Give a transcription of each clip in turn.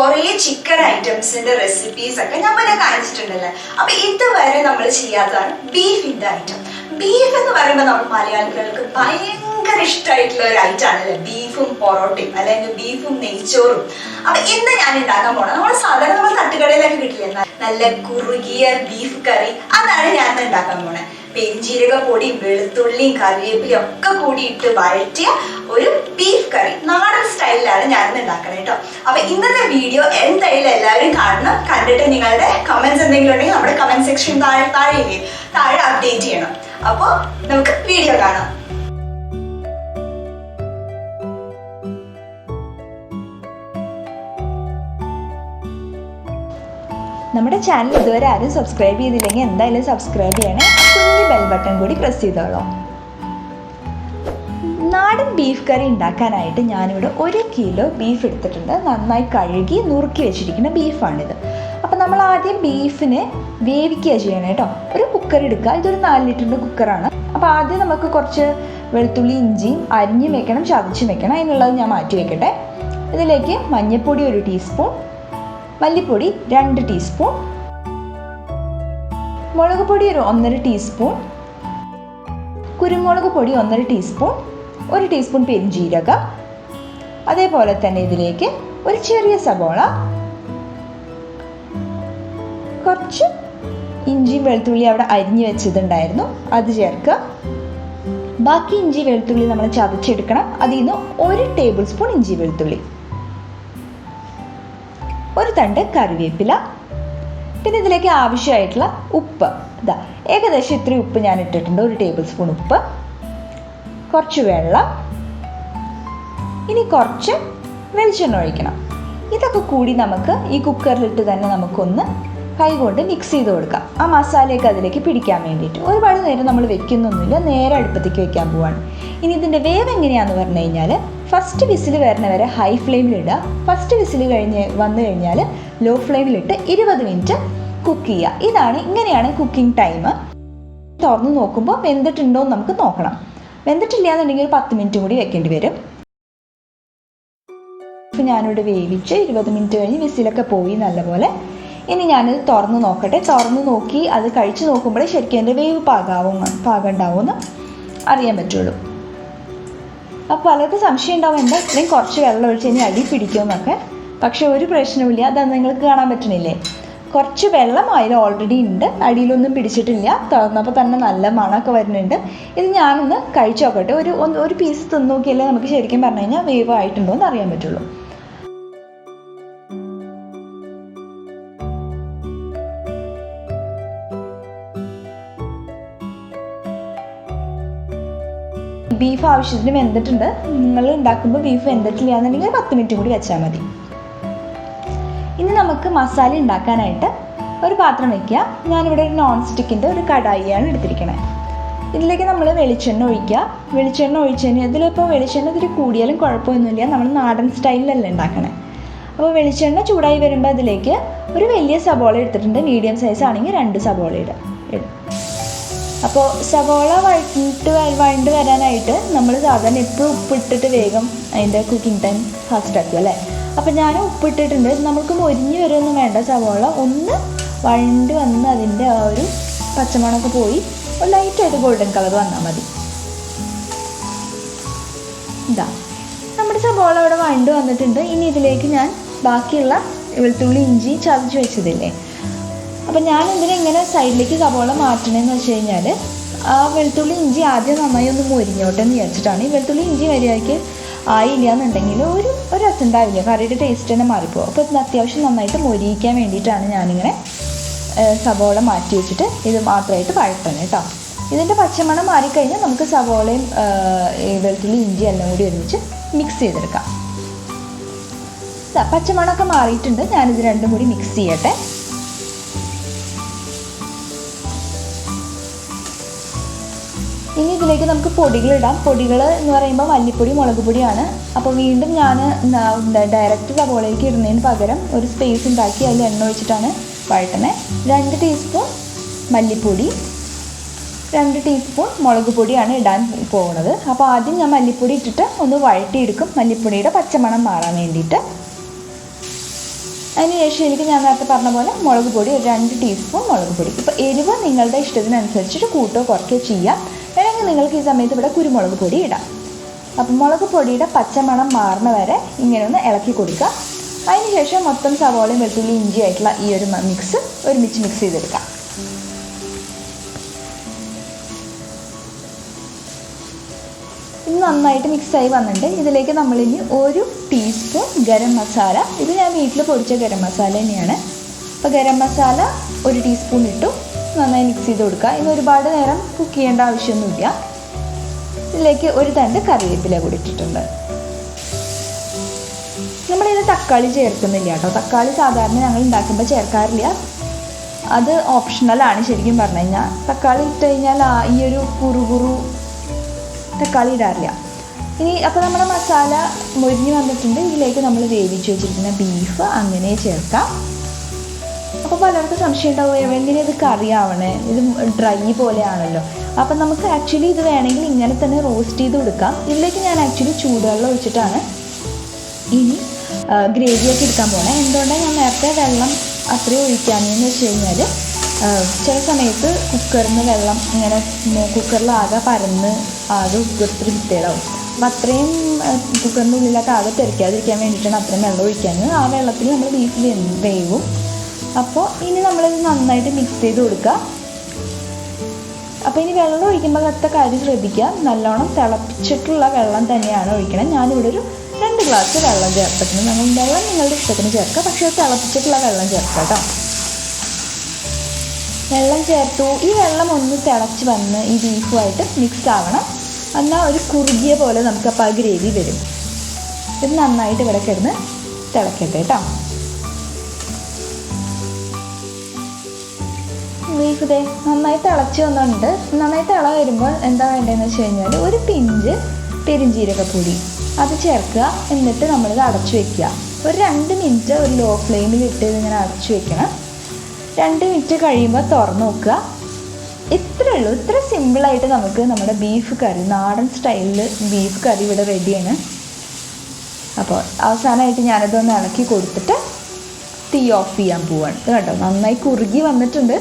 കുറേ chicken ഐറ്റംസിന്റെ recipes ഒക്കെ ഞാൻ പിന്നെ കാണിച്ചിട്ടുണ്ടല്ലോ. അപ്പൊ ഇതുവരെ നമ്മൾ ചെയ്യാത്തതാണ് ബീഫിന്റെ ഐറ്റം. ബീഫ് എന്ന് പറയുമ്പോൾ നമ്മൾ മലയാളികൾക്ക് ഭയങ്കര ഇഷ്ടമായിട്ടുള്ള ഒരു ഐറ്റം ആണല്ലേ ബീഫും പൊറോട്ടയും അല്ലെങ്കിൽ ബീഫും നെയ്ച്ചോറും. അപ്പൊ ഇന്ന് ഞാൻ ഉണ്ടാക്കാൻ പോണത് നമ്മൾ സാധാരണ നമ്മൾ തട്ടുകടയിലൊക്കെ കിട്ടില്ല, നല്ല കുറുകിയ ബീഫ് കറി. അതാണ് ഞാൻ ഉണ്ടാക്കാൻ പോണേ. പെരിഞ്ജീരക പൊടിയും വെളുത്തുള്ളിയും കറിവേപ്പിലയും ഒക്കെ കൂടിയിട്ട് വഴറ്റിയ ഒരു ബീഫ് കറി നാടൻ സ്റ്റൈലിലാണ് ഞാനിന്ന് ഉണ്ടാക്കണേ കേട്ടോ. അപ്പൊ ഇന്നത്തെ വീഡിയോ എന്തായാലും എല്ലാവരും കാണണം. കണ്ടിട്ട് നിങ്ങളുടെ കമന്റ്സ് എന്തെങ്കിലും ഉണ്ടെങ്കിൽ നമ്മുടെ കമന്റ് സെക്ഷൻ താഴെ അപ്ഡേറ്റ് ചെയ്യണം. അപ്പോൾ നമുക്ക് വീഡിയോ കാണാം. നമ്മുടെ ചാനൽ ഇതുവരെ ആരും സബ്സ്ക്രൈബ് ചെയ്തില്ലെങ്കിൽ എന്തായാലും സബ്സ്ക്രൈബ് ചെയ്യണേ. കുഞ്ഞു ബെൽ ബട്ടൺ കൂടി പ്രസ് ചെയ്തോളൂ. നാടൻ ബീഫ് കറി ഉണ്ടാക്കാനായിട്ട് ഞാനിവിടെ 1 കിലോ ബീഫ് എടുത്തിട്ടുണ്ട്. നന്നായി കഴുകി നുറുക്കി വെച്ചിരിക്കുന്ന ബീഫാണിത്. അപ്പം നമ്മൾ ആദ്യം ബീഫിനെ വേവിക്കുക ചെയ്യണം കേട്ടോ. ഒരു കുക്കർ എടുക്കുക. ഇതൊരു 4 ലിറ്ററിൻ്റെ കുക്കറാണ്. അപ്പോൾ ആദ്യം നമുക്ക് കുറച്ച് വെളുത്തുള്ളി ഇഞ്ചിയും അരിഞ്ഞും വെക്കണം, ചതച്ചും വെക്കണം. അതിനുള്ളത് ഞാൻ മാറ്റി വെക്കട്ടെ. ഇതിലേക്ക് മഞ്ഞൾപ്പൊടി 1 ടീസ്പൂൺ, മല്ലിപ്പൊടി 2 ടീസ്പൂൺ, മുളക് പൊടി 1.5 ടീസ്പൂൺ, കുരുമുളക് പൊടി 1.5 ടീസ്പൂൺ, 1 ടീസ്പൂൺ പെരിഞ്ജീരകം, അതേപോലെ തന്നെ ഇതിലേക്ക് ഒരു ചെറിയ സബോള, കുറച്ച് ഇഞ്ചി വെളുത്തുള്ളി അവിടെ അരിഞ്ഞു വെച്ചതുണ്ടായിരുന്നു അത് ചേർക്കുക. ബാക്കി ഇഞ്ചി വെളുത്തുള്ളി നമ്മൾ ചതച്ചെടുക്കണം. അതിൽ നിന്ന് 1 ടേബിൾ സ്പൂൺ ഇഞ്ചി വെളുത്തുള്ളി, 1 തണ്ട് കറിവേപ്പില, പിന്നെ ഇതിലേക്ക് ആവശ്യമായിട്ടുള്ള ഉപ്പ്. ഇതാ ഏകദേശം ഇത്രയും ഉപ്പ് ഞാൻ ഇട്ടിട്ടുണ്ട്. 1 ടേബിൾ സ്പൂൺ ഉപ്പ്, കുറച്ച് വെള്ളം, ഇനി കുറച്ച് വെളിച്ചെണ്ണ ഒഴിക്കണം. ഇതൊക്കെ കൂടി നമുക്ക് ഈ കുക്കറിലിട്ട് തന്നെ നമുക്കൊന്ന് കൈകൊണ്ട് മിക്സ് ചെയ്ത് കൊടുക്കാം. ആ മസാലയൊക്കെ അതിലേക്ക് പിടിക്കാൻ വേണ്ടിയിട്ട്. ഒരുപാട് നേരം നമ്മൾ വെക്കുന്നൊന്നുമില്ല, നേരെ അടുപ്പത്തേക്ക് വെക്കാൻ പോവാണ്. ഇനി ഇതിൻ്റെ വേവ് എങ്ങനെയാണെന്ന് പറഞ്ഞു കഴിഞ്ഞാൽ ഫസ്റ്റ് വിസിൽ വരണവരെ ഹൈ ഫ്ലെയിമിലിടുക. ഫസ്റ്റ് വിസിൽ വന്നു കഴിഞ്ഞാൽ ലോ ഫ്ലെയിമിലിട്ട് 20 മിനിറ്റ് കുക്ക് ചെയ്യുക. ഇങ്ങനെയാണ് കുക്കിംഗ് ടൈം. തുറന്ന് നോക്കുമ്പോൾ വെന്തിട്ടുണ്ടോ എന്ന് നമുക്ക് നോക്കണം. വെന്തിട്ടില്ല എന്നുണ്ടെങ്കിൽ ഒരു 10 മിനിറ്റ് കൂടി വെക്കേണ്ടി വരും. ഇപ്പം ഞാനിവിടെ വേവിച്ച് 20 മിനിറ്റ് കഴിഞ്ഞ് വിസിലൊക്കെ പോയി നല്ലപോലെ. ഇനി ഞാനിത് തുറന്ന് നോക്കട്ടെ. തുറന്ന് നോക്കി അത് കഴിച്ച് നോക്കുമ്പോഴേ ശരിക്കും എൻ്റെ വേവ് പാകം ഉണ്ടാവുമെന്ന് അറിയാൻ പറ്റുള്ളൂ. അപ്പോൾ പലർക്കും സംശയം ഉണ്ടാവും, എന്താ ഇത്രയും കുറച്ച് വെള്ളം ഒഴിച്ച് ഇനി അടി പിടിക്കുമെന്നൊക്കെ. പക്ഷെ ഒരു പ്രശ്നവുമില്ല. അത് നിങ്ങൾക്ക് കാണാൻ പറ്റണില്ലേ, കുറച്ച് വെള്ളം അതിൽ ഓൾറെഡി ഉണ്ട്, അടിയിലൊന്നും പിടിച്ചിട്ടില്ല. തുറന്നപ്പോൾ തന്നെ നല്ല മണമൊക്കെ വരുന്നുണ്ട്. ഇത് ഞാനൊന്ന് കഴിച്ച് നോക്കട്ടെ. ഒരു പീസ് തിന്ന് നോക്കിയാലേ നമുക്ക് ശരിക്കും പറഞ്ഞു കഴിഞ്ഞാൽ വേവ് ആയിട്ടുണ്ടോ എന്ന് അറിയാൻ പറ്റുള്ളൂ. ബീഫ് ആവശ്യത്തിന് വെന്തിട്ടുണ്ട്. നിങ്ങൾ ഉണ്ടാക്കുമ്പോൾ ബീഫ് വെന്തിട്ടില്ല എന്നുണ്ടെങ്കിൽ 10 മിനിറ്റ് കൂടി വെച്ചാൽ മതി. ഇനി നമുക്ക് മസാല ഉണ്ടാക്കാനായിട്ട് ഒരു പാത്രം വയ്ക്കുക. ഞാനിവിടെ ഒരു നോൺ സ്റ്റിക്കിൻ്റെ ഒരു കടായിയാണ് എടുത്തിരിക്കണത്. ഇതിലേക്ക് നമ്മൾ വെളിച്ചെണ്ണ ഒഴിക്കുക. വെളിച്ചെണ്ണ ഒഴിച്ചതിന് ഇതിലിപ്പോൾ വെളിച്ചെണ്ണ ഇതിൽ കൂടിയാലും കുഴപ്പമൊന്നുമില്ല, നമ്മൾ നാടൻ സ്റ്റൈലിലല്ലേ ഉണ്ടാക്കണേ. അപ്പോൾ വെളിച്ചെണ്ണ ചൂടായി വരുമ്പോൾ അതിലേക്ക് ഒരു വലിയ സബോള എടുത്തിട്ടുണ്ട്. മീഡിയം സൈസ് ആണെങ്കിൽ 2 സബോള ഇടും. അപ്പോൾ സവോള വഴണ്ട് വരാനായിട്ട് നമ്മൾ സാധാരണ എപ്പോഴും ഉപ്പിട്ടിട്ട് വേഗം അതിൻ്റെ കുക്കിംഗ് ടൈം ഫാസ്റ്റ് ആക്കും അല്ലേ. അപ്പോൾ ഞാൻ ഉപ്പിട്ടിട്ടുണ്ട്. നമുക്ക് മൊരിഞ്ഞ് വരുമൊന്നും വേണ്ട. സവോള ഒന്ന് വഴണ്ട് വന്ന് അതിൻ്റെ ആ ഒരു പച്ചമണമൊക്കെ പോയി ഒരു ലൈറ്റായിട്ട് ഗോൾഡൻ കളർ വന്നാൽ മതി. ഇതാ നമ്മുടെ സവോള അവിടെ വഴണ്ട് വന്നിട്ടുണ്ട്. ഇനി ഇതിലേക്ക് ഞാൻ ബാക്കിയുള്ള വെളുത്തുള്ളി ഇഞ്ചി ചതച്ച് വെച്ചതില്ലേ. അപ്പം ഞാൻ ഇങ്ങനെ സൈഡിലേക്ക് സവോള മാറ്റണമെന്ന് വെച്ച് കഴിഞ്ഞാൽ ആ വെളുത്തുള്ളി ഇഞ്ചി ആദ്യം നന്നായി ഒന്ന് മൊരിഞ്ഞോട്ടെ എന്ന് വിചാരിച്ചിട്ടാണ്. ഈ വെളുത്തുള്ളി ഇഞ്ചി വരികയ്ക്ക് ആയില്ല എന്നുണ്ടെങ്കിൽ ഒരു രസം ഉണ്ടാവില്ല, കറിയുടെ ടേസ്റ്റ് തന്നെ മാറിപ്പോകും. അപ്പോൾ ഇത് അത്യാവശ്യം നന്നായിട്ട് മൊരിയിക്കാൻ വേണ്ടിയിട്ടാണ് ഞാനിങ്ങനെ സവോള മാറ്റി വെച്ചിട്ട് ഇത് മാത്രമായിട്ട് വഴറ്റണം കേട്ടോ. ഇതിൻ്റെ പച്ചമണം മാറിക്കഴിഞ്ഞാൽ നമുക്ക് സവോളയും വെളുത്തുള്ളി ഇഞ്ചി എല്ലാം കൂടി ഒരുമിച്ച് മിക്സ് ചെയ്തെടുക്കാം. പച്ചമണമൊക്കെ മാറിയിട്ടുണ്ട്. ഞാനിത് രണ്ടും കൂടി മിക്സ് ചെയ്യട്ടെ. ഇനി ഇതിലേക്ക് നമുക്ക് പൊടികളിടാം. പൊടികൾ എന്ന് പറയുമ്പോൾ മല്ലിപ്പൊടി, മുളക് പൊടിയാണ്. അപ്പോൾ വീണ്ടും ഞാൻ ഡയറക്റ്റ് സവോളയിലേക്ക് ഇടുന്നതിന് പകരം ഒരു സ്പേസ് ഉണ്ടാക്കി അതിൽ എണ്ണ ഒഴിച്ചിട്ടാണ് വഴറ്റണേ. 2 ടീസ്പൂൺ മല്ലിപ്പൊടി, 2 ടീസ്പൂൺ മുളക് പൊടിയാണ് ഇടാൻ പോകുന്നത്. അപ്പോൾ ആദ്യം ഞാൻ മല്ലിപ്പൊടി ഇട്ടിട്ട് ഒന്ന് വഴറ്റിയെടുക്കും, മല്ലിപ്പൊടിയുടെ പച്ചമണം മാറാൻ വേണ്ടിയിട്ട്. അതിനുശേഷം എനിക്ക് ഞാൻ നേരത്തെ പറഞ്ഞ പോലെ മുളക് പൊടി ഒരു 2 ടീസ്പൂൺ മുളക് പൊടി. ഇപ്പോൾ എരിവ് നിങ്ങളുടെ ഇഷ്ടത്തിനനുസരിച്ചിട്ട് കൂട്ടോ കുറയ്ക്കുകയോ ചെയ്യാം. വേണമെങ്കിൽ നിങ്ങൾക്ക് ഈ സമയത്ത് ഇവിടെ കുരുമുളക് പൊടി ഇടാം. അപ്പം മുളക് പൊടിയുടെ പച്ചമണം മാറുന്ന വരെ ഇങ്ങനെ ഒന്ന് ഇളക്കി കൊടുക്കുക. അതിനുശേഷം മൊത്തം സവോളയും വെളുത്തുള്ളി ഇഞ്ചി ആയിട്ടുള്ള ഈ ഒരു മിക്സ് ഒരുമിച്ച് മിക്സ് ചെയ്തെടുക്കാം. ഇത് നന്നായിട്ട് മിക്സായി വന്നിട്ടുണ്ട്. ഇതിലേക്ക് നമ്മളിനി 1 ടീസ്പൂൺ ഗരം മസാല, ഇത് ഞാൻ വീട്ടിൽ പൊടിച്ച ഗരം മസാല തന്നെയാണ്. അപ്പോൾ ഗരം മസാല 1 ടീസ്പൂൺ ഇട്ടു. നന്നായി മിക്സ് ചെയ്ത് കൊടുക്കുക. ഇന്ന് ഒരുപാട് നേരം കുക്ക് ചെയ്യേണ്ട ആവശ്യമൊന്നുമില്ല. ഇതിലേക്ക് 1 തണ്ട് കറിവേപ്പില കൂടി ഇട്ടിട്ടുണ്ട്. നമ്മളിത് തക്കാളി ചേർക്കുന്നില്ല കേട്ടോ. തക്കാളി സാധാരണ ഞങ്ങൾ ഉണ്ടാക്കുമ്പോൾ ചേർക്കാറില്ല. അത് ഓപ്ഷണലാണ് ശരിക്കും പറഞ്ഞു കഴിഞ്ഞാൽ. തക്കാളി ഇട്ട് കഴിഞ്ഞാൽ ഈ ഒരു കുറുകുറു തക്കാളി ഇടാറില്ല. ഇനി അപ്പോൾ നമ്മുടെ മസാല മൊരിഞ്ഞ് വന്നിട്ടുണ്ട്. ഇതിലേക്ക് നമ്മൾ വേവിച്ച് വെച്ചിരിക്കുന്ന ബീഫ് അങ്ങനെ ചേർക്കാം. അപ്പോൾ പലർക്കും സംശയം ഉണ്ടാവും, എങ്ങനെ ഇത് കറി ആവണേ, ഇത് ഡ്രൈ പോലെയാണല്ലോ. അപ്പം നമുക്ക് ആക്ച്വലി ഇത് വേണമെങ്കിൽ ഇങ്ങനെ തന്നെ റോസ്റ്റ് ചെയ്ത് കൊടുക്കാം. ഇതിലേക്ക് ഞാൻ ആക്ച്വലി ചൂടുവെള്ളം ഒഴിച്ചിട്ടാണ് ഇനി ഗ്രേവിയൊക്കെ എടുക്കാൻ പോകണേ. എന്തുകൊണ്ടാണ് ഞാൻ നേരത്തെ വെള്ളം അത്രയും ഒഴിക്കാമെന്ന് വെച്ച് കഴിഞ്ഞാൽ ചില സമയത്ത് കുക്കറിൽ നിന്ന് വെള്ളം ഇങ്ങനെ കുക്കറിലാകെ പരന്ന് ആകെ ഒത്തിരി വൃത്തികേടാവും. അപ്പം അത്രയും കുക്കറിൻ്റെ ഉള്ളിലൊക്കെ ആകെ തെറിക്കാതിരിക്കാൻ വേണ്ടിയിട്ടാണ് അത്രയും വെള്ളം ഒഴിക്കുന്നത്. ആ വെള്ളത്തിൽ നമ്മൾ ബീഫ് വേവും. അപ്പോൾ ഇനി നമ്മളിത് നന്നായിട്ട് മിക്സ് ചെയ്ത് കൊടുക്കുക. അപ്പോൾ ഇനി വെള്ളം ഒഴിക്കുമ്പോൾ അത്ര കാര്യം ശ്രദ്ധിക്കുക, നല്ലോണം തിളപ്പിച്ചിട്ടുള്ള വെള്ളം തന്നെയാണ് ഒഴിക്കണം. ഞാനിവിടെ ഒരു 2 ഗ്ലാസ് വെള്ളം ചേർത്തിട്ടുണ്ട്. നമ്മൾ വെള്ളം നിങ്ങളുടെ ഇഷ്ടത്തിന് ചേർക്കുക, പക്ഷേ തിളപ്പിച്ചിട്ടുള്ള വെള്ളം ചേർക്കുക കേട്ടോ. വെള്ളം ചേർത്തു. ഈ വെള്ളം ഒന്ന് തിളച്ച് വന്ന് ഈ ബീഫുമായിട്ട് മിക്സ് ആവണം. എന്നാൽ ഒരു കുറുകിയ പോലെ നമുക്കപ്പോൾ ആ ഗ്രേവി വരും. ഇത് നന്നായിട്ട് ഇവിടെ കിടന്ന് തിളക്കട്ടെ കേട്ടോ. ബീഫ് ഇതേ നന്നായി തിളച്ച് വന്നിട്ടുണ്ട്. നന്നായി തിള വരുമ്പോൾ എന്താ വേണ്ടതെന്ന് വെച്ച് കഴിഞ്ഞാൽ 1 പിഞ്ച് പെരുംജീരകപ്പൊടി അത് ചേർക്കുക. എന്നിട്ട് നമ്മളിത് അടച്ചു വയ്ക്കുക. ഒരു 2 മിനിറ്റ് ഒരു ലോ ഫ്ലെയിമിലിട്ട് ഇതിങ്ങനെ അടച്ചു വയ്ക്കണം. 2 മിനിറ്റ് കഴിയുമ്പോൾ തുറന്ന് നോക്കുക. ഇത്രയേ ഉള്ളൂ. ഇത്ര സിമ്പിളായിട്ട് നമുക്ക് നമ്മുടെ ബീഫ് കറി, നാടൻ സ്റ്റൈലിൽ ബീഫ് കറി ഇവിടെ റെഡിയാണ്. അപ്പോൾ അവസാനമായിട്ട് ഞാനതൊന്ന് ഇളക്കി കൊടുത്തിട്ട് തീ ഓഫ് ചെയ്യാൻ പോവാണ്. ഇത് കേട്ടോ നന്നായി കുറുകി വന്നിട്ടുണ്ട്.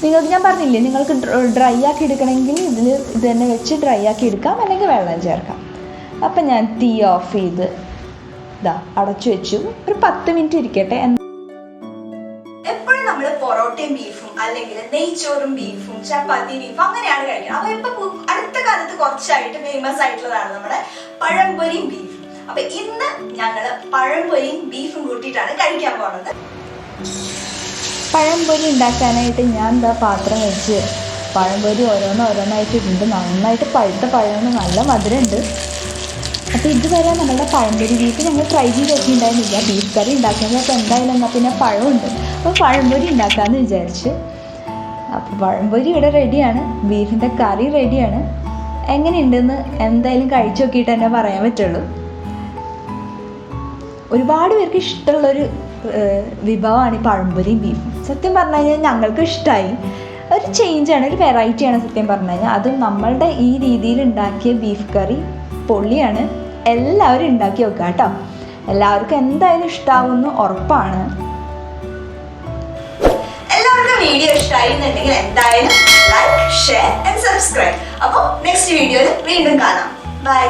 നിങ്ങൾക്ക് ഞാൻ പറഞ്ഞില്ലേ, നിങ്ങൾക്ക് ഡ്രൈ ആക്കി എടുക്കണമെങ്കിൽ ഇത് തന്നെ വെച്ച് ഡ്രൈ ആക്കി എടുക്കാം, അല്ലെങ്കിൽ വെള്ളം ചേർക്കാം. അപ്പം ഞാൻ തീ ഓഫ് ചെയ്ത് അടച്ചു വെച്ചു. ഒരു 10 മിനിറ്റ് ഇരിക്കട്ടെ. എപ്പോഴും നമ്മൾ പൊറോട്ടയും ബീഫും അല്ലെങ്കിൽ നെയ്ച്ചോറും ബീഫും ചപ്പാത്തി ബീഫും അങ്ങനെയാണ് കഴിക്കുന്നത്. അപ്പോൾ ഇപ്പൊ അടുത്ത കാലത്ത് കുറച്ചായിട്ട് ഫേമസ് ആയിട്ടുള്ളതാണ് നമ്മുടെ പഴംപൊരിയും ബീഫും. അപ്പൊ ഇന്ന് ഞങ്ങള് പഴംപൊരിയും ബീഫും കൂട്ടിയിട്ടാണ് കഴിക്കാൻ പോകുന്നത്. പഴംപൊരി ഉണ്ടാക്കാനായിട്ട് ഞാൻ പാത്രം വെച്ച് പഴംപൊരി ഓരോന്നായിട്ട് ഇട്ടുണ്ട്. നന്നായിട്ട് പഴുത്ത പഴമാണ്, നല്ല മധുരമുണ്ട്. അപ്പോൾ ഇതുവരെ നമ്മളുടെ പഴംപൊരി ബീഫ് ഞങ്ങൾ ട്രൈ ചെയ്ത് നോക്കിയിട്ടുണ്ടായിരുന്നില്ല. ബീഫ് കറി ഉണ്ടാക്കുന്നത് അപ്പോൾ എന്തായാലും എന്നാൽ പിന്നെ പഴമുണ്ട്, അപ്പോൾ പഴംപൊരി ഉണ്ടാക്കാമെന്ന് വിചാരിച്ച്. അപ്പോൾ പഴംപൊരി ഇവിടെ റെഡിയാണ്, ബീഫിൻ്റെ കറി റെഡിയാണ്. എങ്ങനെയുണ്ടെന്ന് എന്തായാലും കഴിച്ചു നോക്കിയിട്ട് തന്നെ പറയാൻ പറ്റുള്ളൂ. ഒരുപാട് പേർക്ക് ഇഷ്ടമുള്ളൊരു വിഭവമാണ് ഈ പഴംപൊരിയും ബീഫും. സത്യം പറഞ്ഞു കഴിഞ്ഞാൽ ഞങ്ങൾക്ക് ഇഷ്ടമായി. ഒരു ചേഞ്ചാണ്, ഒരു വെറൈറ്റിയാണ് സത്യം പറഞ്ഞു കഴിഞ്ഞാൽ. അതും നമ്മളുടെ ഈ രീതിയിൽ ഉണ്ടാക്കിയ ബീഫ് കറി പൊള്ളിയാണ്. എല്ലാവരും ഉണ്ടാക്കി വെക്കുക കേട്ടോ. എല്ലാവർക്കും എന്തായാലും ഇഷ്ടമാവുമെന്ന് ഉറപ്പാണ്. എല്ലാവർക്കും വീഡിയോ ഇഷ്ടമായിരുന്നുണ്ടെങ്കിൽ എന്തായാലും ലൈക്ക്, ഷെയർ ആൻഡ് സബ്സ്ക്രൈബ്. അപ്പോൾ നെക്സ്റ്റ് വീഡിയോയിൽ വീണ്ടും കാണാം. ബൈ.